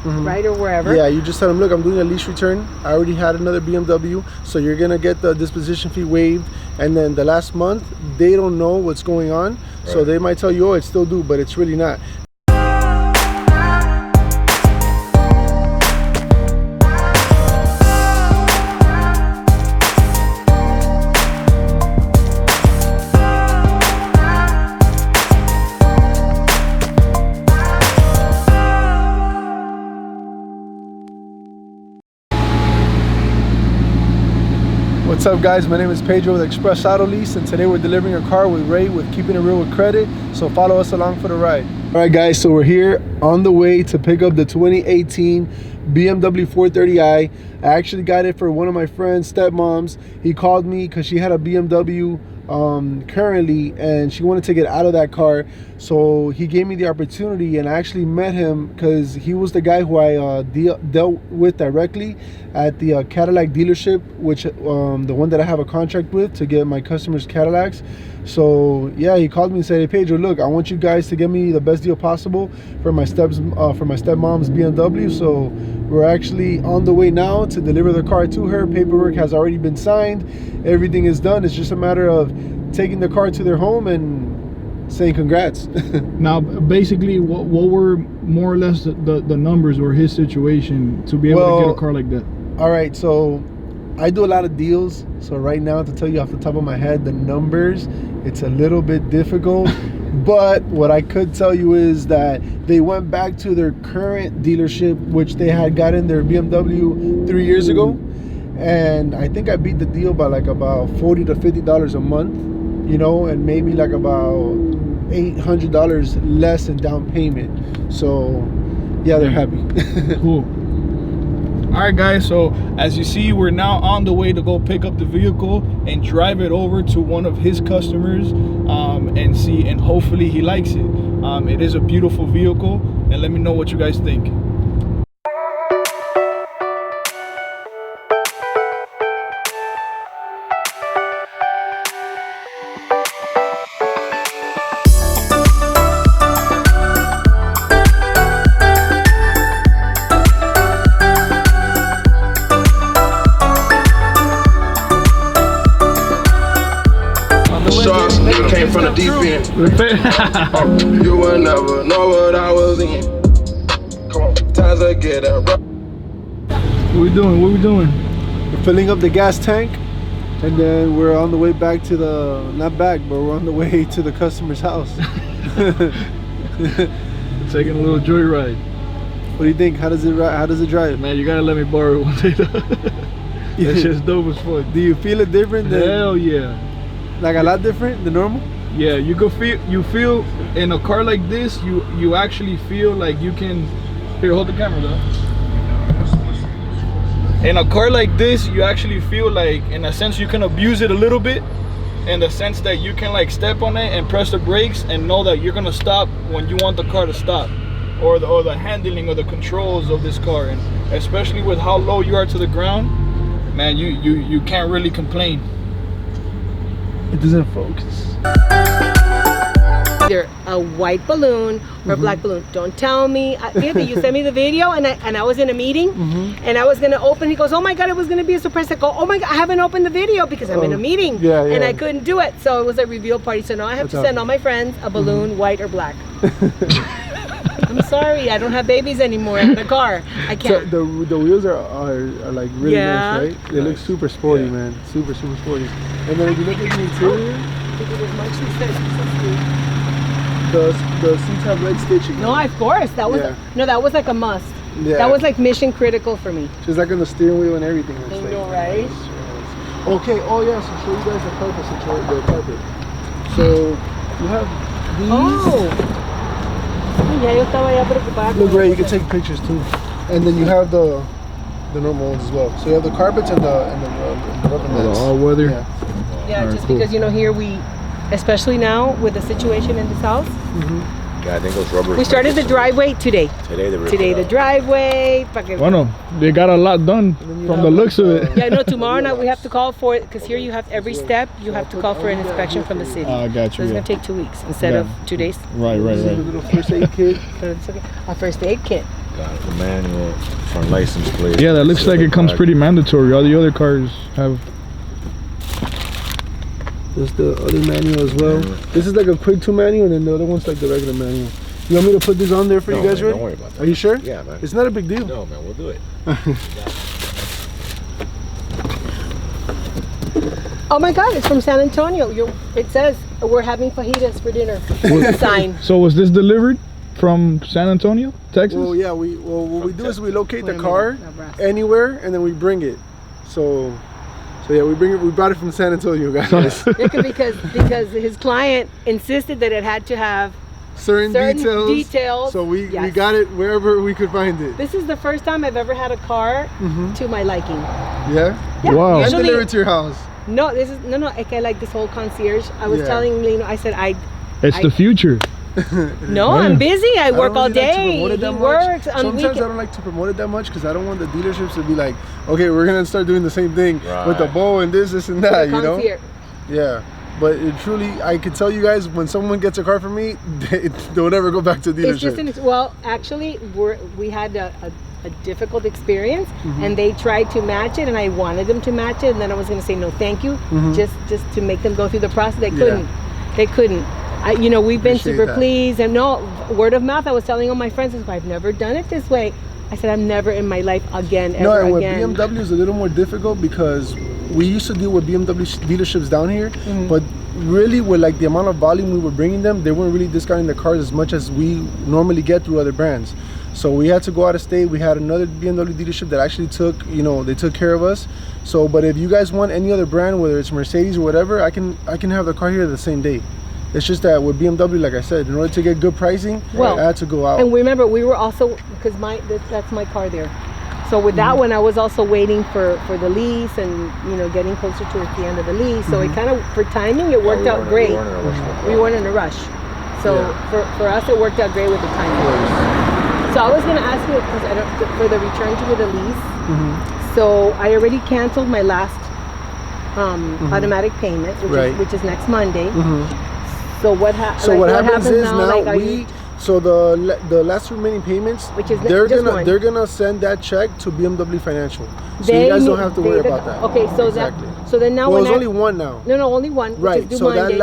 right, or wherever. Yeah, you just tell them, look, I'm doing a lease return. I already had another BMW, so you're gonna get the disposition fee waived. And then the last month, they don't know what's going on, so they might tell you, oh, it's still due, but it's really not. What's up, guys? My name is Pedro with Express Auto Lease, and today we're delivering a car with Ray with Keeping It Real with Credit, so follow us along for the ride. All right, guys, so we're here on the way to pick up the 2018 BMW 430i. I actually got it for one of my friend's stepmoms. He called me because she had a BMW currently and she wanted to get out of that car, so he gave me the opportunity, and I actually met him because he was the guy who I dealt with directly at the Cadillac dealership, which the one that I have a contract with to get my customers Cadillacs. So yeah, he called me and said, hey Pedro, look, I want you guys to get me the best deal possible for my stepmom's BMW. So we're actually on the way now to deliver the car to her. Paperwork has already been signed, everything is done. It's just a matter of taking the car to their home and saying congrats. Now, basically, what were more or less the numbers or his situation to be able to get a car like that? All right, so I do a lot of deals, so right now, to tell you off the top of my head the numbers, it's a little bit difficult. But what I could tell you is that they went back to their current dealership, which they had gotten their BMW 3 years ago, and I think I beat the deal by like about $40 to $50 a month, you know, and maybe like about $800 less in down payment. So yeah, they're happy. Cool. All right, guys, so as you see, we're now on the way to go pick up the vehicle and drive it over to one of his customers and see, and hopefully he likes it. It is a beautiful vehicle, and let me know what you guys think. Came from the deep end. You will never know what I was in. Come on, times I get up. What we doing? What we doing? We're filling up the gas tank, and then we're on the way back to the, not back, but we're on the way to the customer's house. Taking a little joyride. What do you think? How does it drive? Man, you gotta let me borrow it one day. That shit's dope as fuck. Do you feel it different than, hell yeah. Like a lot different than normal? Yeah, you feel in a car like this, you actually feel like you can, here, hold the camera though. In a car like this, you actually feel like, in a sense, you can abuse it a little bit, in the sense that you can like step on it and press the brakes and know that you're gonna stop when you want the car to stop, or the handling or the controls of this car. And especially with how low you are to the ground, man, you can't really complain. It doesn't focus. Either a white balloon or a black balloon. Don't tell me. You sent me the video, and I was in a meeting, and I was gonna open. He goes, "Oh my God, it was gonna be a surprise." I go, "Oh my God, I haven't opened the video because I'm in a meeting, and I couldn't do it." So it was a reveal party. So now I have to send all my friends a balloon, white or black. I'm sorry, I don't have babies anymore in the car. I can't. So the wheels are like really nice, right? They look super sporty, man. Super sporty. And then if you look at the interior, the seats have red stitching. No, of course. That was that was like a must. Yeah. That was like mission critical for me. Just like on the steering wheel and everything. I know, right? Yes. Okay. Oh yeah. So show you guys the carpet. So you have these. Oh. Ya yo estaba ya preocupada. Look, Ray, you can take pictures too. And then you have the normal ones as well. So you have the carpets and the rubber mats. All weather. Yeah, just because, you know, here we, especially now with the situation in this house. Yeah, I think those rubbers. We started the driveway today. Today the driveway. Bueno, they got a lot done from the looks of it. Yeah, no, tomorrow night we have to call for it, because here you have every step, you have to call for an inspection from the city. I got you. So it's going to take 2 weeks instead of 2 days. Right. A little first aid kit. But it's okay. A first aid kit. Got it. The manual, front license plate. Yeah, that looks like it comes pretty mandatory. All the other cars have. There's the other manual as well. This is like a quick 2 manual, and then the other one's like the regular manual. You want me to put this on there for No, you guys, man, Ray? don't worry about that. Are you sure? Yeah, man. It's not a big deal. No, man, we'll do it. Oh my God, it's from San Antonio. It says we're having fajitas for dinner. It's a sign. So was this delivered from San Antonio, Texas? Well, yeah. What we do is we locate Wait the a car minute, Nebraska. anywhere, and then we bring it. So yeah, we bring it. We brought it from San Antonio, guys. because his client insisted that it had to have certain details. So we Yes. got it wherever we could find it. This is the first time I've ever had a car to my liking. Yeah. Yeah, Wow. And usually- delivered to your house. No, this is no. I like this whole concierge. I was Yeah. telling Lino, I said It's the future. no, Yeah. I'm busy. I work don't all really like to day. promote it He that much. works on Sometimes weekends. I don't like to promote it that much because I don't want the dealerships to be like, okay, we're gonna start doing the same thing with the Right. bow and this and that, you know? Concierge. Yeah. But it truly, I can tell you guys, when someone gets a car from me, they'll never go back to It's just dealership. well, actually, we had a difficult experience, Mm-hmm. and they tried to match it, and I wanted them to match it, and then I was going to say no, thank you, just to make them go through the process. They couldn't. They couldn't. We've been Appreciate super that. pleased, and no word of mouth. I was telling all my friends, I've never done it this way. I said, I'm never in my life again, No, ever and with again. BMW is a little more difficult because we used to deal with BMW dealerships down here, Mm-hmm. but really with like the amount of volume we were bringing them, they weren't really discounting the cars as much as we normally get through other brands. So we had to go out of state. We had another BMW dealership that actually they took care of us. So, but if you guys want any other brand, whether it's Mercedes or whatever, I can have the car here the same day. It's just that with BMW, like I said, in order to get good pricing, Well, I had to go out. And remember, we were also, because that's my car there. So with that one, I was also waiting for the lease and, getting closer to the end of the lease. So it kind of, for timing, it worked out great. We weren't in a rush. So for us, it worked out great with the timing. So I was going to ask you, because for the return to the lease, so I already canceled my last automatic payment, which is next Monday. So what happens? So what happens is now Like, so the last remaining payments, Which is they're just gonna one. they're gonna send that check to BMW Financial, so you guys don't have to worry about that. Okay, so exactly. so then now Well, when there's only one now. No, only one. Which Right. is due So Monday.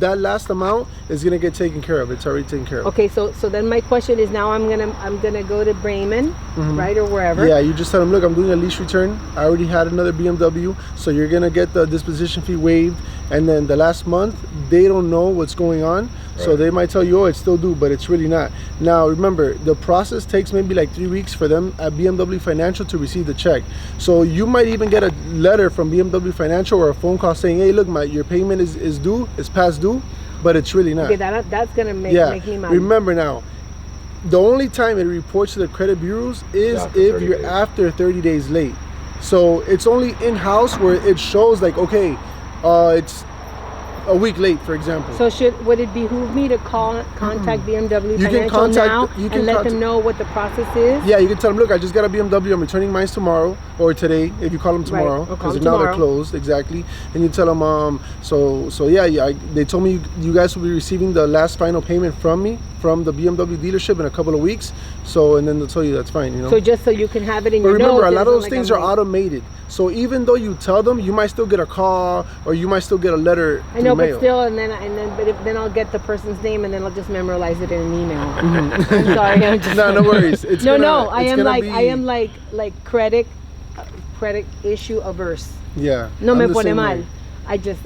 that last amount is gonna get taken care of. It's already taken care of. Okay, so then my question is now I'm gonna go to Bremen, right, or wherever. Yeah, you just tell them, look, I'm doing a lease return. I already had another BMW, so you're gonna get the disposition fee waived. And then the last month, they don't know what's going on, so they might tell you, oh, it's still due, but it's really not. Now, remember, the process takes maybe like 3 weeks for them at BMW Financial to receive the check. So you might even get a letter from BMW Financial or a phone call saying, hey, look, your payment is due, it's past due, but it's really not. Okay, that's gonna make me mad. Remember now, the only time it reports to the credit bureaus is if you're after 30 days late. So it's only in-house where it shows like, okay, it's a week late, for example. So would it behoove me to contact BMW You can Financial contact- now you can and let contact- them know what the process is? Yeah, you can tell them, look, I just got a BMW, I'm returning mine tomorrow, or today, if you call them tomorrow, I'll call because them now they're tomorrow. closed, exactly. And you tell them, they told me you guys will be receiving the last final payment from me, from the BMW dealership in a couple of weeks. So, and then they'll tell you that's fine, So just so you can have it in But your remember, notes, a lot of it those isn't things like are I'm late. automated. So even though you tell them, you might still get a call or you might still get a letter I know, through but mail. still, then I'll get the person's name and then I'll just memorize it in an email. I'm sorry, I'm just No worries. It's I gonna am like credit issue averse. Yeah. No I'm me the pone same mal. way. I just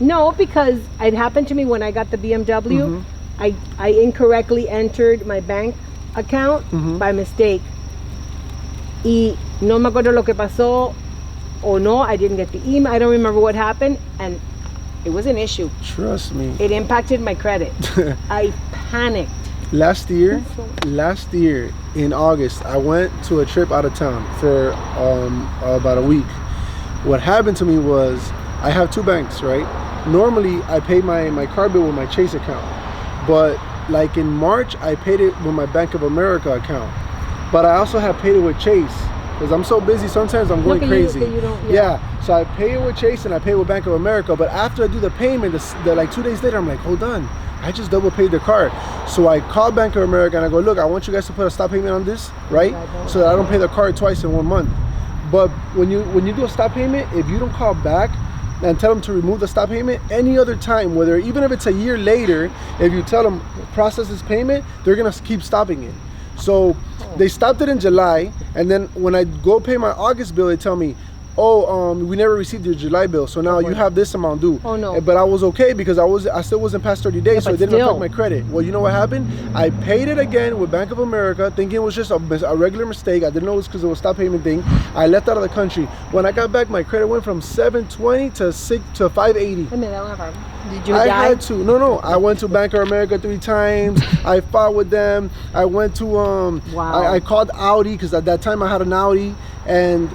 no, because it happened to me when I got the BMW. I incorrectly entered my bank account by mistake. Y no me acuerdo lo que pasó, or no, I didn't get the email. I don't remember what happened, and it was an issue. Trust me. It impacted my credit. I panicked. Last year in August, I went to a trip out of town for about a week. What happened to me was I have 2 banks, right? Normally I pay my car bill with my Chase account, but like in March I paid it with my Bank of America account. But I also have paid it with Chase because I'm so busy. Sometimes I'm going crazy. So I pay it with Chase and I pay it with Bank of America. But after I do the payment, like 2 days later, I'm like, hold on, I just double paid the card. So I called Bank of America and I go, look, I want you guys to put a stop payment on this, right? So that I don't pay the card twice in 1 month. But when you do a stop payment, if you don't call back and tell them to remove the stop payment any other time, whether even if it's a year later, if you tell them process this payment, they're gonna keep stopping it. So they stopped it in July, and then when I go pay my August bill, they tell me, oh, we never received your July bill, so now you have this amount due. Oh no. But I was okay because I still wasn't past 30 days, so it didn't affect my credit. Well, you know what happened? I paid it again with Bank of America, thinking it was just a regular mistake. I didn't know it was because it was a stop payment thing. I left out of the country. When I got back, my credit went from 720 to 580. I mean, I don't have a problem. Did you I die? had to. No. I went to Bank of America 3 times. I fought with them. I went to Wow. I called Audi because at that time I had an Audi, and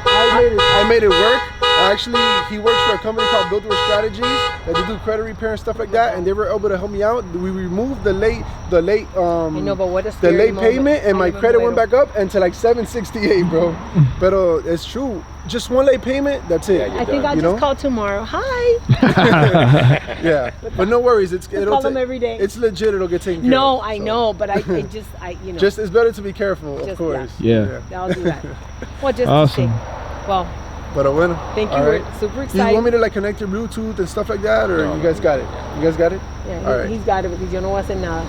I made it work. Actually, he works for a company called Builder Strategies that they do credit repair and stuff like that, and they were able to help me out. We removed the late I know, but what a the scary late moment. payment, and my credit went back up into like 768, bro. But it's true. Just one late payment, that's it. I think I'll just call tomorrow. Hi. Yeah, but no worries. It'll call them every day. It's legit. It'll get taken care No, of. I So. know, but I you know. Just it's better to be careful, of Just, course. Yeah. I'll do that. Well, just Awesome. to see. Well, But bueno. thank you. All We're right. super You excited. want me to like connect your Bluetooth and stuff like that, or you guys got it? You guys got it? Yeah, All right. he's got it because yo no voy a hacer nada.